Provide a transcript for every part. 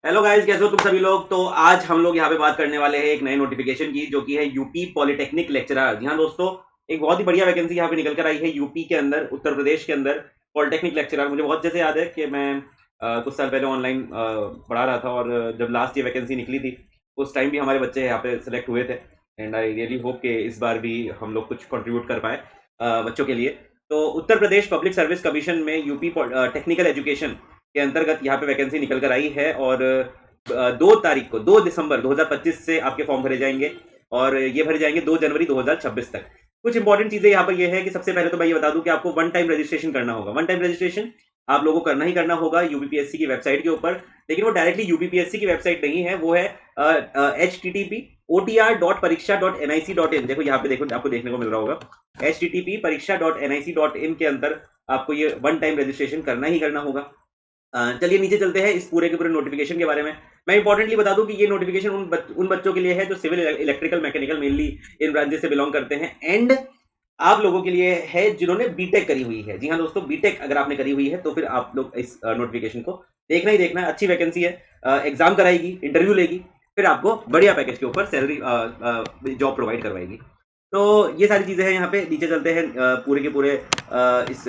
Hello guys, कैसे हो तुम सभी लोग। तो आज हम लोग यहाँ पे बात करने वाले हैं एक नए नोटिफिकेशन की, जो कि है यूपी पॉलिटेक्निक लेक्चरर। जी हाँ दोस्तों, एक बहुत ही बढ़िया वैकेंसी यहाँ पे निकल कर आई है यूपी के अंदर, उत्तर प्रदेश के अंदर। पॉलिटेक्निक लेक्चरर मुझे बहुत जैसे याद है कि मैं कुछ साल पहले ऑनलाइन पढ़ा रहा था, और जब लास्ट ये वैकेंसी निकली थी उस टाइम भी हमारे बच्चे यहाँ पे सेलेक्ट हुए थे। एंड आई रियली होप कि इस बार भी हम लोग कुछ कंट्रीब्यूट कर पाए बच्चों के लिए। तो Uttar Pradesh public service commission में यूपी टेक्निकल एजुकेशन के अंतर्गत यहाँ पे वैकेंसी निकल कर आई है, और 2 तारीख को 2 दिसंबर 2025 से आपके फॉर्म भरे जाएंगे, और ये भरे जाएंगे 2 जनवरी 2026 तक। कुछ इंपॉर्टेंट चीजें यहाँ पर ये है कि सबसे पहले तो मैं ये बता दूं कि आपको वन टाइम रजिस्ट्रेशन करना होगा। वन टाइम रजिस्ट्रेशन आप लोगों को करना ही करना होगा यूपीपीएससी की वेबसाइट के ऊपर, लेकिन वो डायरेक्टली यूपीपीएससी की वेबसाइट नहीं है, वो है http://otr.pariksha.nic.in। देखो यहाँ पे, देखो आपको देखने को मिल रहा होगा http://pariksha.nic.in के अंदर आपको ये वन टाइम रजिस्ट्रेशन करना ही करना होगा। चलिए नीचे चलते हैं इस पूरे के पूरे नोटिफिकेशन के बारे में। मैं इंपॉर्टेंटली बता दूं कि ये नोटिफिकेशन उन बच्चों के लिए है जो सिविल, इलेक्ट्रिकल, मैकेनिकल मेनली इन ब्रांचेस से बिलोंग करते हैं। एंड आप लोगों के लिए है जिन्होंने बीटेक करी हुई है। जी हाँ दोस्तों, बीटेक अगर आपने करी हुई है तो फिर आप लोग इस नोटिफिकेशन को देखना ही देखना है। अच्छी वैकेंसी है, एग्जाम कराएगी, इंटरव्यू लेगी, फिर आपको बढ़िया पैकेज के ऊपर सैलरी जॉब प्रोवाइड करवाएगी। तो ये सारी चीज़ें हैं। यहाँ पे नीचे चलते हैं पूरे के पूरे इस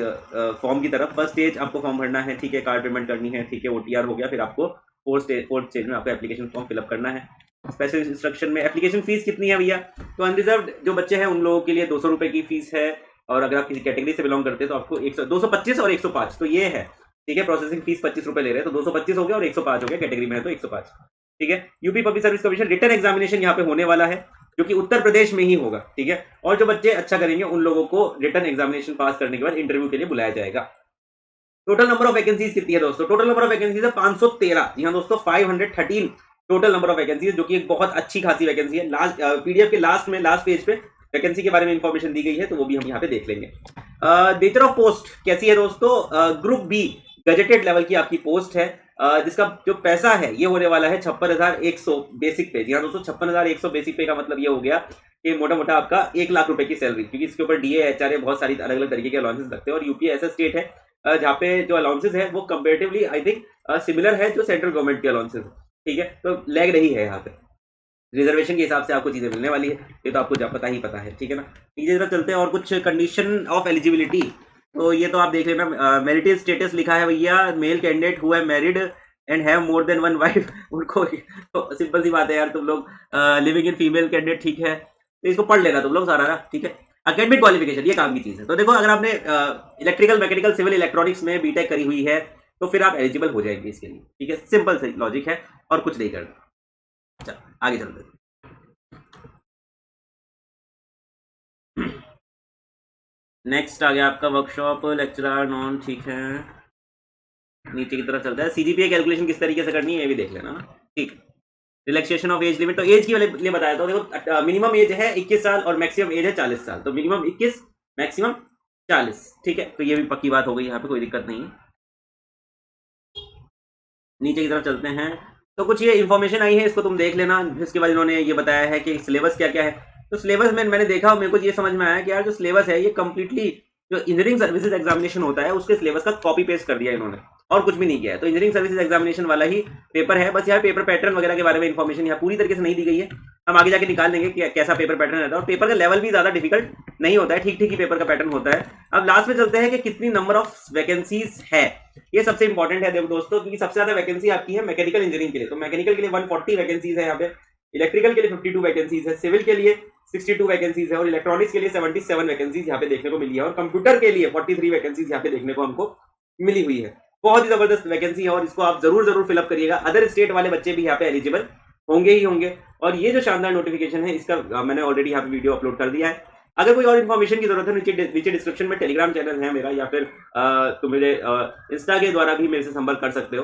फॉर्म की तरफ। फर्स्ट स्टेज आपको फॉर्म भरना है, ठीक है, कार्ड पेमेंट करनी है, ठीक है, ओटीआर हो गया। फिर आपको फोर्थ स्टेज में आपको एप्लीकेशन फॉर्म फिलअप करना है। स्पेशल इंस्ट्रक्शन में एप्लीकेशन फीस कितनी है भैया, तो अनरिजर्व जो बच्चे हैं उन लोगों के लिए 200 रुपये की फीस है, और अगर आप किसी कैटेगरी से बिलोंग करते हैं तो आपको 225 और 105, तो ये है, ठीक है। प्रोसेसिंग फीस 25 रुपये ले रहे हैं, तो 225 हो गया और 105 हो गया, कैटेगरी में है तो 105, ठीक है। UP public service commission return examination यहाँ पे होने वाला है, जो कि उत्तर प्रदेश में ही होगा, ठीक है। और जो बच्चे अच्छा करेंगे उन लोगों को रिटर्न एग्जामिनेशन पास करने के बाद इंटरव्यू के लिए बुलाया जाएगा। टोटल नंबर ऑफ वैकेंसीज कितनी है दोस्तों? टोटल नंबर ऑफ वैकेंसीज है 513। जी हाँ दोस्तों, 513 टोटल नंबर ऑफ वैकेंसीज, जो कि एक बहुत अच्छी खासी वैकेंसी है। लास्ट पीडीएफ के लास्ट में, लास्ट पेज पे वैकेंसी के बारे में इंफॉर्मेशन दी गई है, तो वो भी हम यहाँ पे देख लेंगे। नेचर ऑफ पोस्ट कैसी है दोस्तों? ग्रुप बी गजेटेड लेवल की आपकी पोस्ट है, जिसका जो पैसा है ये होने वाला है 56,100 बेसिक पे। जी हाँ दोस्तों, 56,100 बेसिक पे का मतलब ये हो गया कि मोटा मोटा आपका 1 लाख रुपए की सैलरी, क्योंकि इसके ऊपर डीए, एचआरए, बहुत सारी अलग अलग तरीके के अलाउंसेस लगते हैं। और यूपी ऐसा स्टेट है जहाँ पे जो अलाउंसेस है वो कंपेरेटिवली आई थिंक सिमिलर है जो सेंट्रल गवर्नमेंट के अलाउंसेस, ठीक है। तो लैग रही है यहाँ पे, रिजर्वेशन के हिसाब से आपको चीजें मिलने वाली है, ये तो आपको पता ही पता है, ठीक है ना। नीचे जरा चलते हैं, और कुछ कंडीशन ऑफ एलिजिबिलिटी, तो ये तो आप देख लेना। मेरिटेज स्टेटस लिखा है भैया, मेल कैंडिडेट हु है married and have more than one wife, उनको तो सिंपल सी बात है यार, तुम लोग लिविंग इन फीमेल कैंडिडेट, ठीक है, तो इसको पढ़ लेना तुम लोग सारा ना, ठीक है। अकेडमिक क्वालिफिकेशन ये काम की चीज है। तो देखो, अगर आपने इलेक्ट्रिकल, मैकेनिकल, सिविल, इलेक्ट्रॉनिक्स में बीटेक करी हुई है तो फिर आप एलिजिबल हो जाएंगे इसके लिए, ठीक है। सिंपल सी लॉजिक है और कुछ नहीं करना। चलो आगे चलते हैं। नेक्स्ट आ गया आपका वर्कशॉप लेक्चरर नॉन, ठीक है। नीचे की तरफ चलता है, सीजीपीए कैलकुलेशन किस तरीके से करनी है ये भी देख लेना, ठीक। रिलैक्सेशन ऑफ एज लिमिट, तो एज के लिए बताया था। देखो, मिनिमम एज है 21 साल और मैक्सिमम एज है 40 साल, तो मिनिमम 21, मैक्सिमम 40, ठीक है। तो ये भी पक्की बात हो गई, यहाँ पे कोई दिक्कत नहीं है। नीचे की तरफ चलते हैं, तो कुछ ये इन्फॉर्मेशन आई है, इसको तुम देख लेना। इसके बाद इन्होंने ये बताया है कि सिलेबस क्या क्या है। तो सिलेबस में मैंने देखा और मेरे को ये समझ में आया कि यार जो सिलेबस है ये कंप्लीटली जो इंजीनियरिंग सर्विसेज एग्जामिनेशन होता है उसके सिलेबस का कॉपी पेस्ट कर दिया इन्होंने, और कुछ भी नहीं किया है। तो इंजीनियरिंग सर्विसेज एग्जामिनेशन वाला ही पेपर है, बस यहाँ पेपर पैटर्न वगैरह के बारे में इन्फॉर्मेशन यहाँ पूरी तरीके से नहीं दी गई है। हम आगे जाके निकाल लेंगे कि कैसा पेपर पैटर्न रहता है, और पेपर का लेवल भी ज्यादा डिफिकल्ट नहीं होता है, ठीक ठीक ही पेपर का पैटर्न होता है। अब लास्ट में चलते हैं कि कितनी नंबर ऑफ वैकेंसीज है, ये सबसे इंपॉर्टेंट है देखो दोस्तों, क्योंकि सबसे ज्यादा वैकेंसी आपकी है मैकेनिकल इंजीनियरिंग के लिए। तो मैकेनिकल के लिए 140 वैकेंसीज है यहाँ पे, इलेक्ट्रिकल के लिए 52 वैकेंसीज है, सिविल के लिए 62 वैकेंसीज है, और इलेक्ट्रॉनिक्स के लिए 77 वैकेंसीज यहाँ पे देखने को मिली है, और कंप्यूटर के लिए 43 वैकेंसीज यहाँ पे देखने को हमको मिली हुई है। बहुत ही जबरदस्त वैकेंसी है, और इसको आप जरूर फिलअप करिएगा। अदर स्टेट वाले बच्चे भी यहाँ पे एलिजिबल होंगे ही होंगे। और ये जो शानदार नोटिफिकेशन है इसका मैंने ऑलरेडी यहाँ पे वीडियो अपलोड कर दिया है। अगर कोई और इन्फॉर्मेशन की जरूरत है, नीचे डिस्क्रिप्शन में टेलीग्राम चैनल है मेरा, या फिर तुम मेरे इंस्टा के द्वारा भी मेरे से संपर्क कर सकते हो।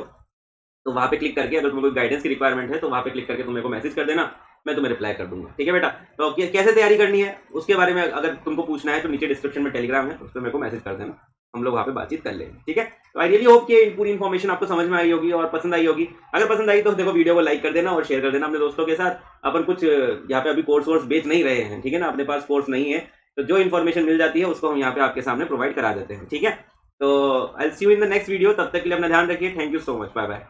तो वहां पे क्लिक करके अगर तुम्हें कोई गाइडेंस की रिक्वायरमेंट है तो वहां पे क्लिक करके तुम मेरे को मैसेज कर देना, मैं तुम्हें रिप्लाई कर दूंगा, ठीक है बेटा। तो कैसे तैयारी करनी है उसके बारे में अगर तुमको पूछना है तो नीचे डिस्क्रिप्शन में टेलीग्राम है, उस पर मेरे को मैसेज कर देना, हम लोग वहाँ पे बातचीत कर लेंगे, ठीक है। तो आई रियली होप कि पूरी इन्फॉर्मेशन आपको समझ में आई होगी और पसंद आई होगी। अगर पसंद आई तो देखो वीडियो को लाइक कर देना और शेयर कर देना अपने दोस्तों के साथ। अपन कुछ यहाँ पे अभी कोर्स वोर्स बेच नहीं रहे हैं, ठीक है ना, अपने पास कोर्स नहीं है, तो जो इन्फॉर्मेशन मिल जाती है उसको हम यहाँ पे आपके सामने प्रोवाइड करा देते हैं, ठीक है। तो I will see you in the next video, तब तक के लिए अपना ध्यान रखिए। Thank you so much, bye bye.